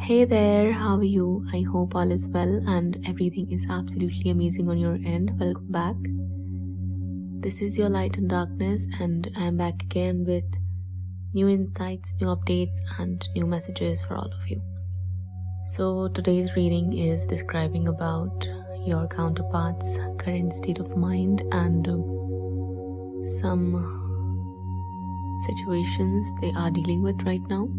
Hey there, how are you? I hope all is well and everything is absolutely amazing on your end. Welcome back. This is your Light and Darkness, and I'm back again with new insights, new updates, and new messages for all of you. So today's reading is describing about your counterpart's current state of mind and some situations they are dealing with right now.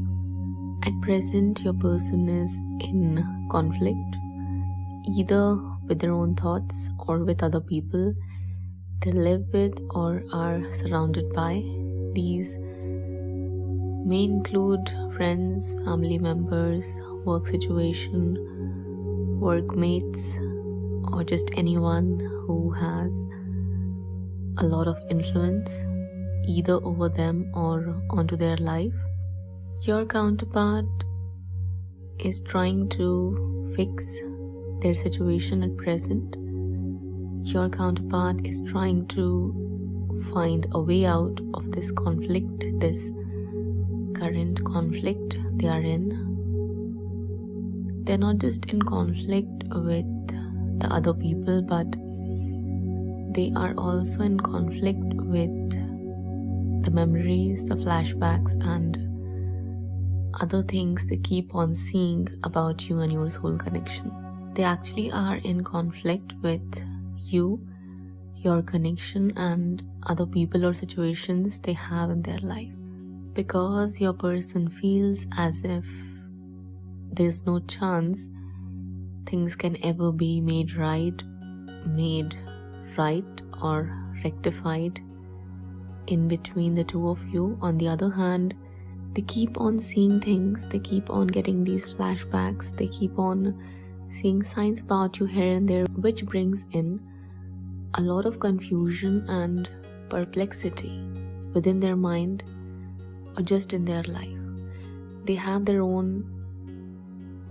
At present, your person is in conflict, either with their own thoughts or with other people they live with or are surrounded by. These may include friends, family members, work situation, workmates, or just anyone who has a lot of influence either over them or onto their life. Your counterpart is trying to fix their situation at present. Your counterpart is trying to find a way out of this conflict, this current conflict they are in. They're not just in conflict with the other people, but they are also in conflict with the memories, the flashbacks, and other things they keep on seeing about you and your soul connection. They actually are in conflict with you, your connection, and other people or situations they have in their life, because your person feels as if there's no chance things can ever be made right or rectified in between the two of you. On the other hand, they keep on seeing things, they keep on getting these flashbacks, they keep on seeing signs about you here and there, which brings in a lot of confusion and perplexity within their mind or just in their life. They have their own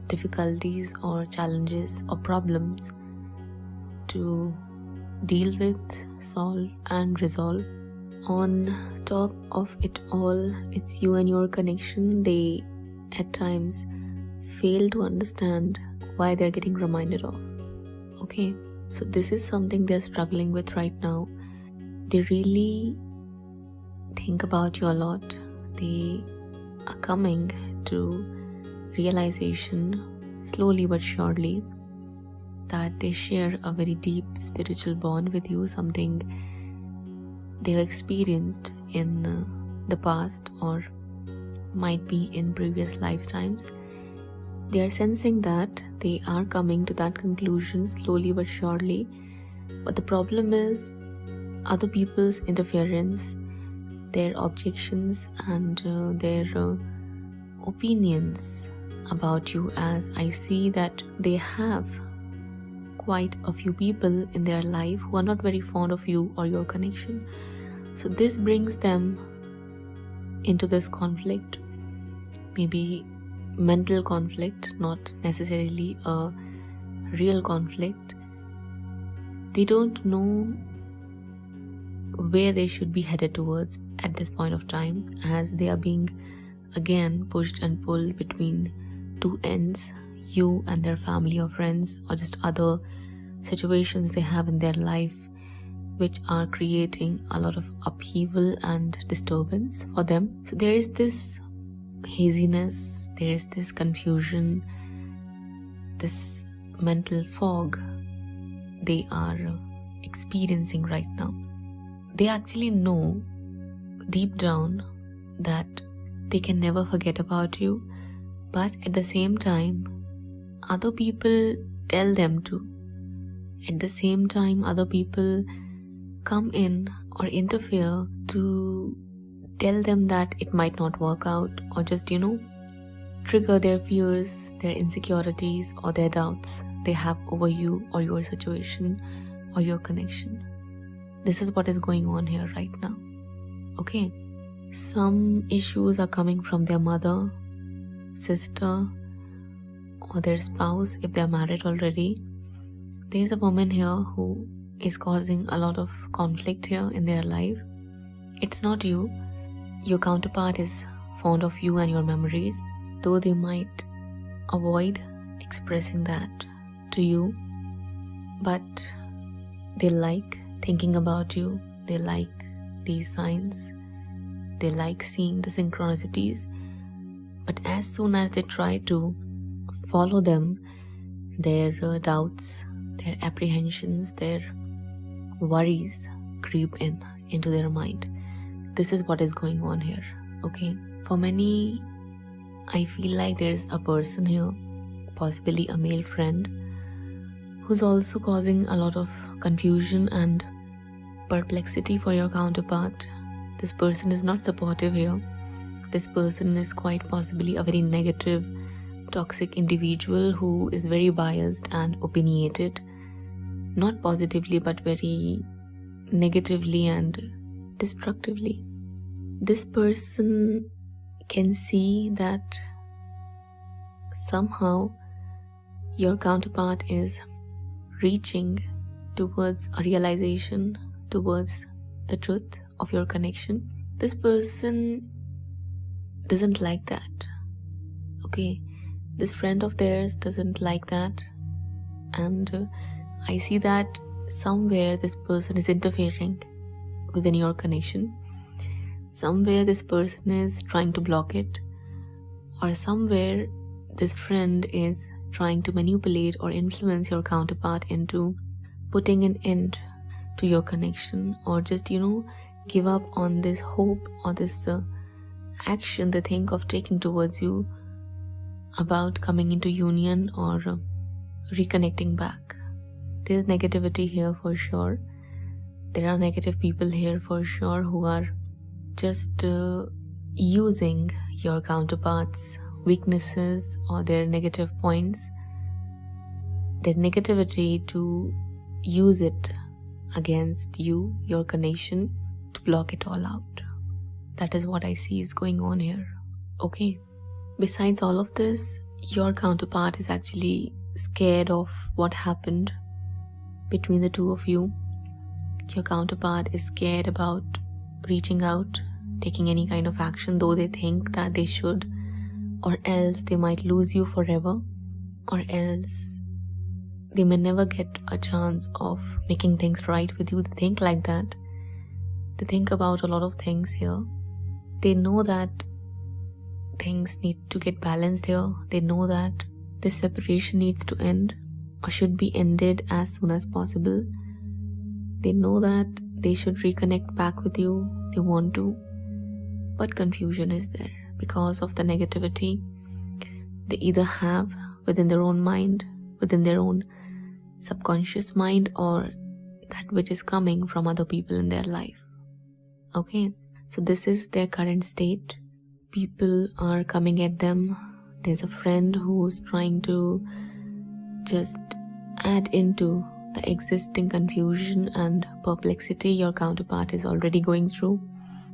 difficulties or challenges or problems to deal with, solve, and resolve. On top of it all, it's you and your connection they at times fail to understand why they're getting reminded of. Okay, so this is something they're struggling with right now. They really think about you a lot. They are coming to realization slowly but surely that they share a very deep spiritual bond with you, something they have experienced in the past or might be in previous lifetimes. They are sensing that they are coming to that conclusion slowly but surely. But the problem is other people's interference, their objections, and their opinions about you, as I see that they have quite a few people in their life who are not very fond of you or your connection. So this brings them into this conflict, maybe mental conflict, not necessarily a real conflict. They don't know where they should be headed towards at this point of time, as they are being again pushed and pulled between two ends, you and their family or friends, or just other situations they have in their life, which are creating a lot of upheaval and disturbance for them. So there is this haziness, there is this confusion, this mental fog they are experiencing right now. They actually know deep down that they can never forget about you, but at the same time, other people tell them to. At the same time, other people come in or interfere to tell them that it might not work out, or just, trigger their fears, their insecurities, or their doubts they have over you or your situation or your connection. This is what is going on here right now. Okay, some issues are coming from their mother, sister, or their spouse if they're married already. There's a woman here who is causing a lot of conflict here in their life. It's not you. Your counterpart is fond of you and your memories, though they might avoid expressing that to you, but they like thinking about you, they like these signs, they like seeing the synchronicities, but as soon as they try to follow them, their doubts, their apprehensions, their worries creep into their mind. This is what is going on here, okay? For many, I feel like there's a person here, possibly a male friend, who's also causing a lot of confusion and perplexity for your counterpart. This person is not supportive here. This person is quite possibly a very negative, toxic individual who is very biased and opinionated, not positively but very negatively and destructively. This person can see that somehow your counterpart is reaching towards a realization, towards the truth of your connection. This person doesn't like that, okay? This friend of theirs doesn't like that, and I see that somewhere this person is interfering within your connection. Somewhere this person is trying to block it, or somewhere this friend is trying to manipulate or influence your counterpart into putting an end to your connection, or just give up on this hope or this action they think of taking towards you about coming into union or reconnecting back. There's negativity here for sure. There are negative people here for sure who are just using your counterpart's weaknesses or their negative points, their negativity, to use it against you, your connection, to block it all out. That is what I see is going on here, okay? Besides all of this, your counterpart is actually scared of what happened between the two of you. Your counterpart is scared about reaching out, taking any kind of action, though they think that they should, or else they might lose you forever, or else they may never get a chance of making things right with you. They think like that. They think about a lot of things here. They know that things need to get balanced here. They know that this separation needs to end or should be ended as soon as possible. They know that they should reconnect back with you. They want to, but confusion is there because of the negativity they either have within their own mind, within their own subconscious mind, or that which is coming from other people in their life. Okay, so this is their current state. People are coming at them. There's a friend who's trying to just add into the existing confusion and perplexity your counterpart is already going through.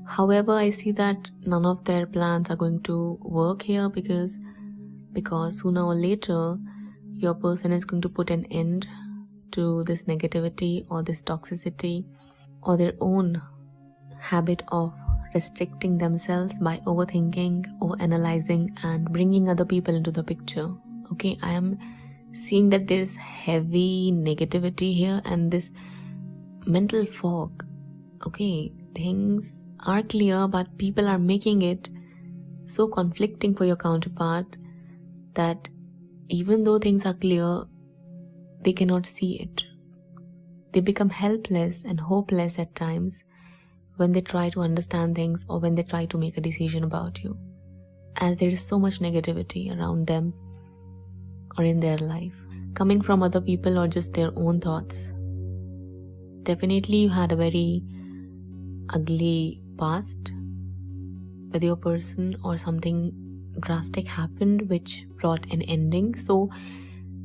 However, I see that none of their plans are going to work here because sooner or later your person is going to put an end to this negativity or this toxicity or their own habit of restricting themselves by overthinking, overanalyzing, and bringing other people into the picture. Okay, I am seeing that there's heavy negativity here and this mental fog. Okay, things are clear, but people are making it so conflicting for your counterpart that even though things are clear, they cannot see it. They become helpless and hopeless at times when they try to understand things or when they try to make a decision about you, as there is so much negativity around them or in their life, coming from other people or just their own thoughts. Definitely you had a very ugly past with your person, or something drastic happened which brought an ending, so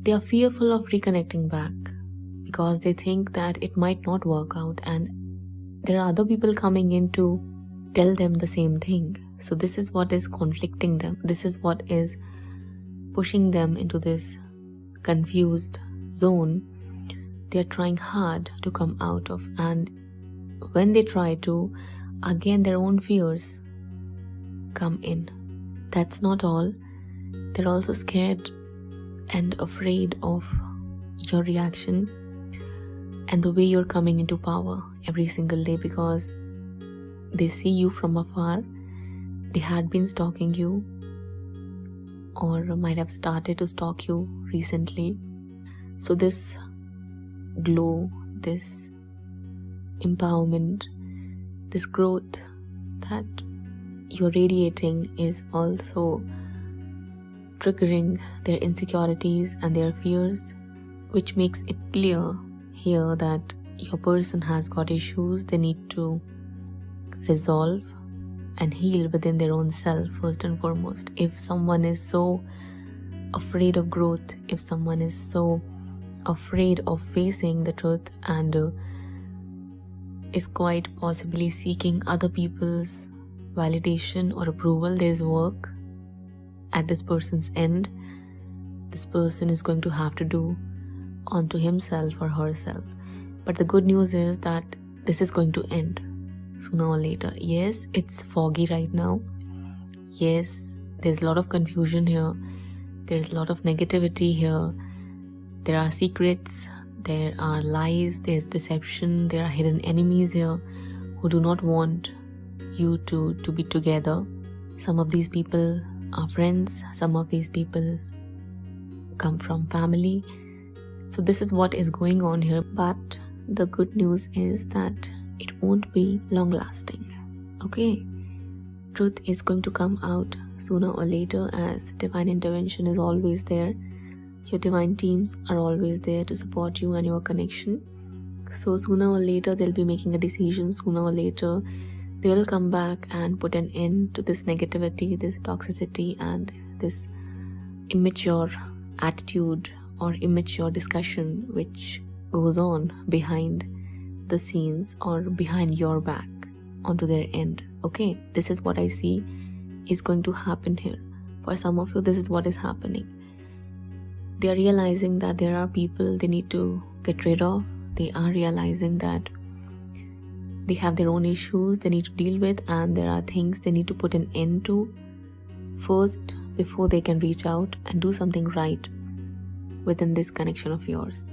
they are fearful of reconnecting back because they think that it might not work out, and there are other people coming in to tell them the same thing. So this is what is conflicting them. This is what is pushing them into this confused zone they are trying hard to come out of. And when they try to, again their own fears come in. That's not all. They're also scared and afraid of your reaction and the way you're coming into power every single day, because they see you from afar. They had been stalking you, or might have started to stalk you recently. So this glow, this empowerment, this growth that you're radiating is also triggering their insecurities and their fears, which makes it clear here that your person has got issues they need to resolve and heal within their own self first and foremost. If someone is so afraid of growth, if someone is so afraid of facing the truth and is quite possibly seeking other people's validation or approval, there's work at this person's end. This person is going to have to do onto himself or herself. But the good news is that this is going to end sooner or later. Yes, it's foggy right now. Yes, there's a lot of confusion here. There's a lot of negativity here. There are secrets, there are lies, there's deception, there are hidden enemies here who do not want you to be together. Some of these people are friends, some of these people come from family. So this is what is going on here. But the good news is that it won't be long lasting. Okay? Truth is going to come out sooner or later, as divine intervention is always there. Your divine teams are always there to support you and your connection. So sooner or later they'll be making a decision. Sooner or later they will come back and put an end to this negativity, this toxicity, and this immature attitude or immature discussion which goes on behind the scenes or behind your back onto their end. Okay, this is what I see is going to happen here. For some of you, this is what is happening. They are realizing that there are people they need to get rid of. They are realizing that they have their own issues they need to deal with, and there are things they need to put an end to first before they can reach out and do something right within this connection of yours.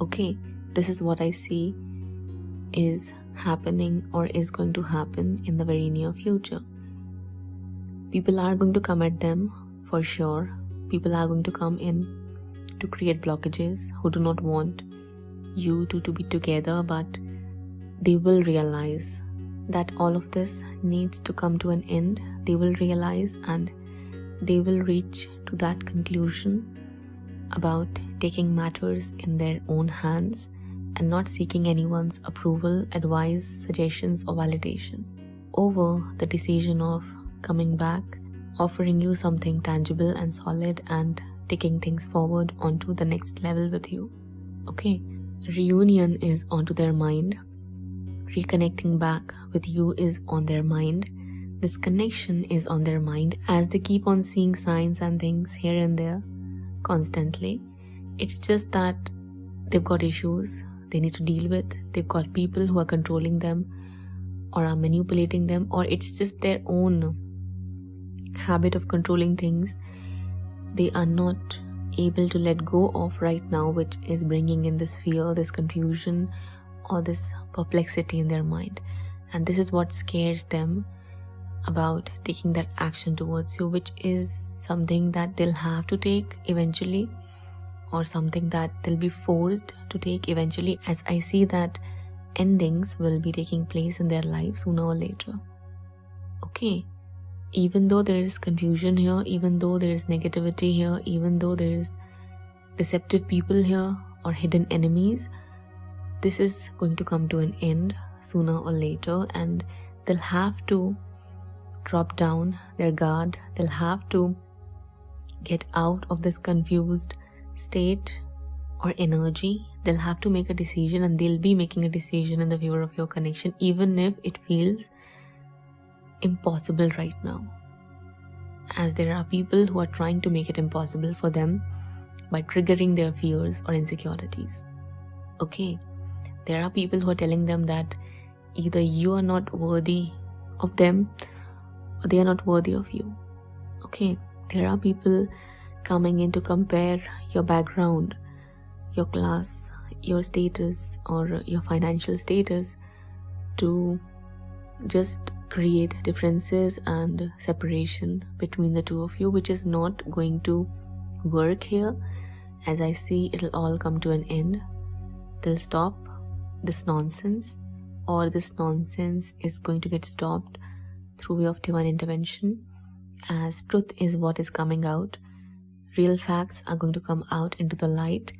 Okay, this is what I see is happening or is going to happen in the very near future. People are going to come at them for sure. People are going to come in to create blockages who do not want you to be together, but they will realize that all of this needs to come to an end. They will realize and they will reach to that conclusion about taking matters in their own hands and not seeking anyone's approval, advice, suggestions or validation over the decision of coming back, offering you something tangible and solid and taking things forward onto the next level with you. Okay, reunion is onto their mind. Reconnecting back with you is on their mind. This connection is on their mind as they keep on seeing signs and things here and there constantly. It's just that they've got issues they need to deal with. They've got people who are controlling them or are manipulating them, or it's just their own habit of controlling things they are not able to let go of right now, which is bringing in this fear, this confusion or this perplexity in their mind. And this is what scares them about taking that action towards you, which is something that they'll have to take eventually, or something that they'll be forced to take eventually, as I see that endings will be taking place in their life sooner or later. Okay, even though there is confusion here, even though there is negativity here, even though there is deceptive people here or hidden enemies, this is going to come to an end sooner or later, and they'll have to drop down their guard. They'll have to get out of this confused state or energy. They'll have to make a decision, and they'll be making a decision in the favor of your connection, even if it feels impossible right now, as there are people who are trying to make it impossible for them by triggering their fears or insecurities. Okay, there are people who are telling them that either you are not worthy of them or they are not worthy of you. Okay, there are people coming in to compare your background, your class, your status, or your financial status to just create differences and separation between the two of you, which is not going to work here. As I see, it'll all come to an end. They'll stop this nonsense, or this nonsense is going to get stopped through way of divine intervention, as truth is what is coming out. Real facts are going to come out into the light.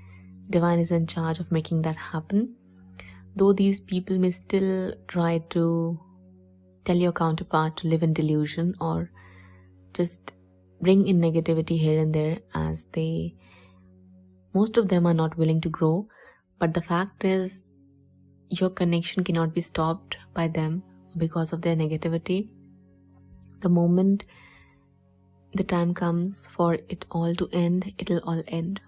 Divine is in charge of making that happen. Though these people may still try to tell your counterpart to live in delusion or just bring in negativity here and there, as most of them are not willing to grow. But the fact is, your connection cannot be stopped by them because of their negativity. The moment the time comes for it all to end, it'll all end.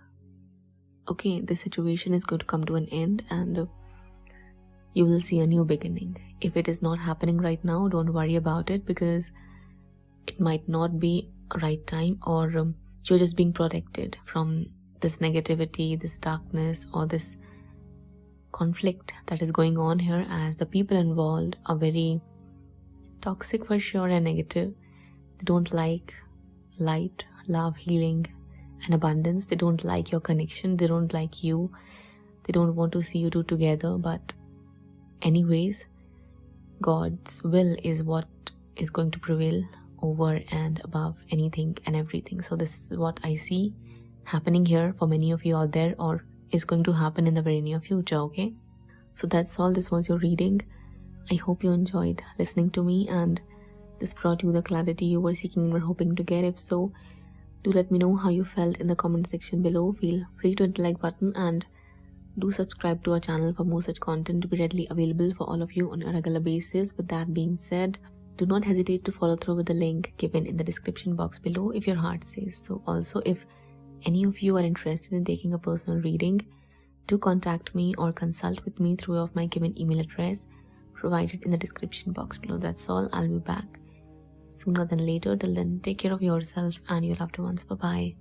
Okay, the situation is going to come to an end and you will see a new beginning. If it is not happening right now, don't worry about it, because it might not be a right time, or you're just being protected from this negativity, this darkness, or this conflict that is going on here, as the people involved are very toxic for sure and negative. They don't like light, love, healing, and abundance. They don't like your connection. They don't like you. They don't want to see you two together. But anyways, God's will is what is going to prevail over and above anything and everything. So this is what I see happening here for many of you out there, or is going to happen in the very near future. Okay, so that's all. This was your reading. I hope you enjoyed listening to me and this brought you the clarity you were seeking and were hoping to get. If so, do let me know how you felt in the comment section below. Feel free to hit the like button and do subscribe to our channel for more such content to be readily available for all of you on a regular basis. With that being said, do not hesitate to follow through with the link given in the description box below if your heart says so. Also, if any of you are interested in taking a personal reading, do contact me or consult with me through my given email address provided in the description box below. That's all. I'll be back sooner than later. Till then, take care of yourself and your loved ones. Bye bye.